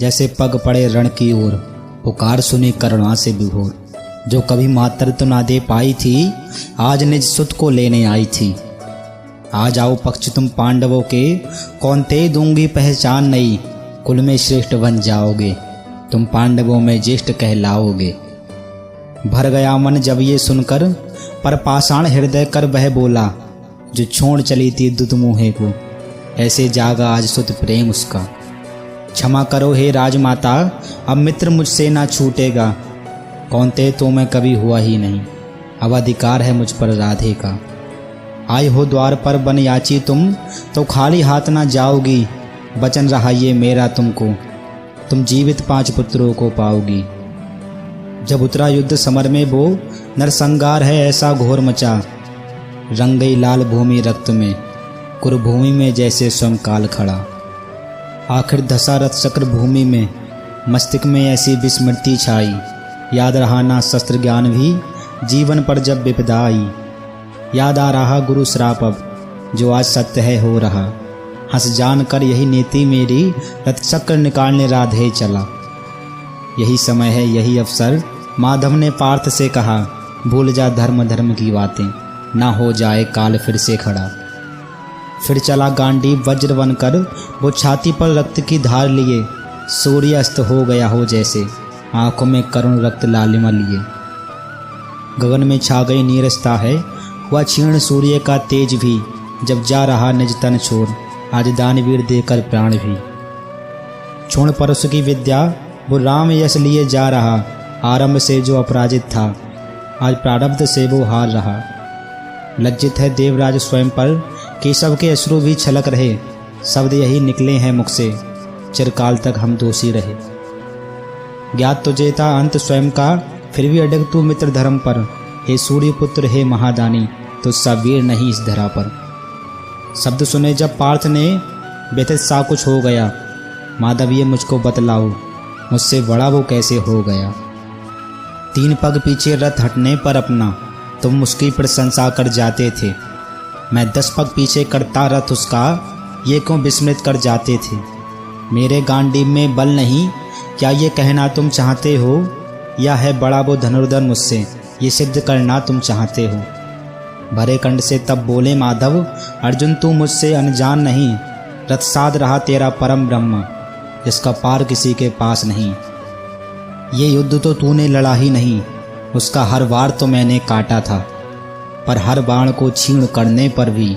जैसे पग पड़े रण की ओर, पुकार सुनी करुणा से विभोर। जो कभी मातृत्व ना दे पाई थी, आज निज सुत को लेने आई थी। आ जाओ पक्ष तुम पांडवों के, कौन ते दूंगी पहचान नई। कुल में श्रेष्ठ बन जाओगे, तुम पांडवों में ज्येष्ठ कहलाओगे। भर गया मन जब ये सुनकर, पर पाषाण हृदय कर वह बोला। जो छोड़ चली थी दुत मुहे को, ऐसे जागा आज सुत प्रेम उसका। क्षमा करो हे राजमाता, अब मित्र मुझसे ना छूटेगा। कौन ते तो मैं कभी हुआ ही नहीं, अब अधिकार है मुझ पर राधे का। आए हो द्वार पर बन याची तुम, तो खाली हाथ ना जाओगी। वचन रहा ये मेरा तुमको, तुम जीवित 5 पुत्रों को पाओगी। जब उतरा युद्ध समर में वो, नरसंहार है ऐसा घोर मचा। रंग गई लाल भूमि रक्त में, कुरुभूमि में जैसे स्वयं काल खड़ा। आखिर धसा रथ चक्र भूमि में, मस्तिष्क में ऐसी विस्मृति छाई। याद रहा ना शस्त्र ज्ञान भी, जीवन पर जब विपदा आई। याद आ रहा गुरु श्राप अब, जो आज सत्य है हो रहा। हंस जान कर यही नीति मेरी, रथ चक्र निकालने राधे चला। यही समय है यही अवसर, माधव ने पार्थ से कहा। भूल जा धर्म धर्म की बातें, ना हो जाए काल फिर से खड़ा। फिर चला गांडीव वज्र बनकर, वो छाती पर रक्त की धार लिए। सूर्य अस्त हो गया हो जैसे, आंखों में करुण रक्त लालिमा लिए। गगन में छा गई नीरसता है, वह क्षीण सूर्य का तेज भी। जब जा रहा निज तन छोड़, आज दानवीर देकर प्राण भी। छोड़ परशु की विद्या, वो राम यश लिए जा रहा। आरंभ से जो अपराजित था, आज प्रारब्ध से वो हार रहा। लज्जित है देवराज स्वयं पर, केशव के अश्रु भी छलक रहे। शब्द यही निकले हैं मुख से, चिरकाल तक हम दोषी रहे। ज्ञात तुझे था अंत स्वयं का, फिर भी अडग तू मित्र धर्म पर। हे सूर्य पुत्र हे महादानी, तुझसा वीर नहीं इस धरा पर। शब्द सुने जब पार्थ ने, व्यथित सा कुछ हो गया। माधव ये मुझको बतलाओ, मुझसे बड़ा वो कैसे हो गया। 3 पग पीछे रथ हटने पर अपना, तुम उसकी प्रशंसा कर जाते थे। मैं 10 पग पीछे करता रथ उसका, ये क्यों विस्मृत कर जाते थे। मेरे गांडीव में बल नहीं, क्या ये कहना तुम चाहते हो। या है बड़ा वो धनुर्धर मुझसे, ये सिद्ध करना तुम चाहते हो। भरे कंठ से तब बोले माधव, अर्जुन तू मुझसे अनजान नहीं। रथ साध रहा तेरा परम ब्रह्म, जिसका पार किसी के पास नहीं। ये युद्ध तो तूने लड़ा ही नहीं, उसका हर वार तो मैंने काटा था। पर हर बाण को छीण करने पर भी,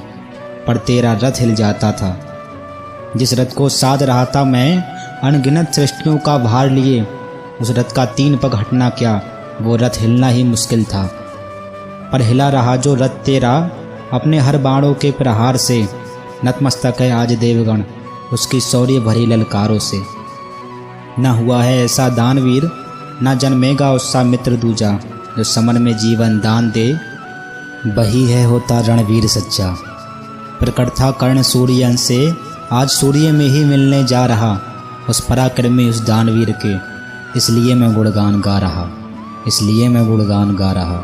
पर तेरा रथ हिल जाता था। जिस रथ को साध रहा था मैं, अनगिनत सृष्टियों का भार लिए। उस रथ का 3 पग हटना क्या, वो रथ हिलना ही मुश्किल था। पर हिला रहा जो रथ तेरा, अपने हर बाणों के प्रहार से। नतमस्तक है आज देवगण, उसकी शौर्य भरी ललकारों से। न हुआ है ऐसा दानवीर, न जन्मेगा उसका मित्र दूजा। जो समन में जीवन दान दे, वही है होता रणवीर सच्चा। प्रकट था कर्ण सूर्य से, आज सूर्य में ही मिलने जा रहा। उस पराक्रमी उस दानवीर के, इसलिए मैं गुणगान गा रहा, इसलिए मैं गुणगान गा रहा।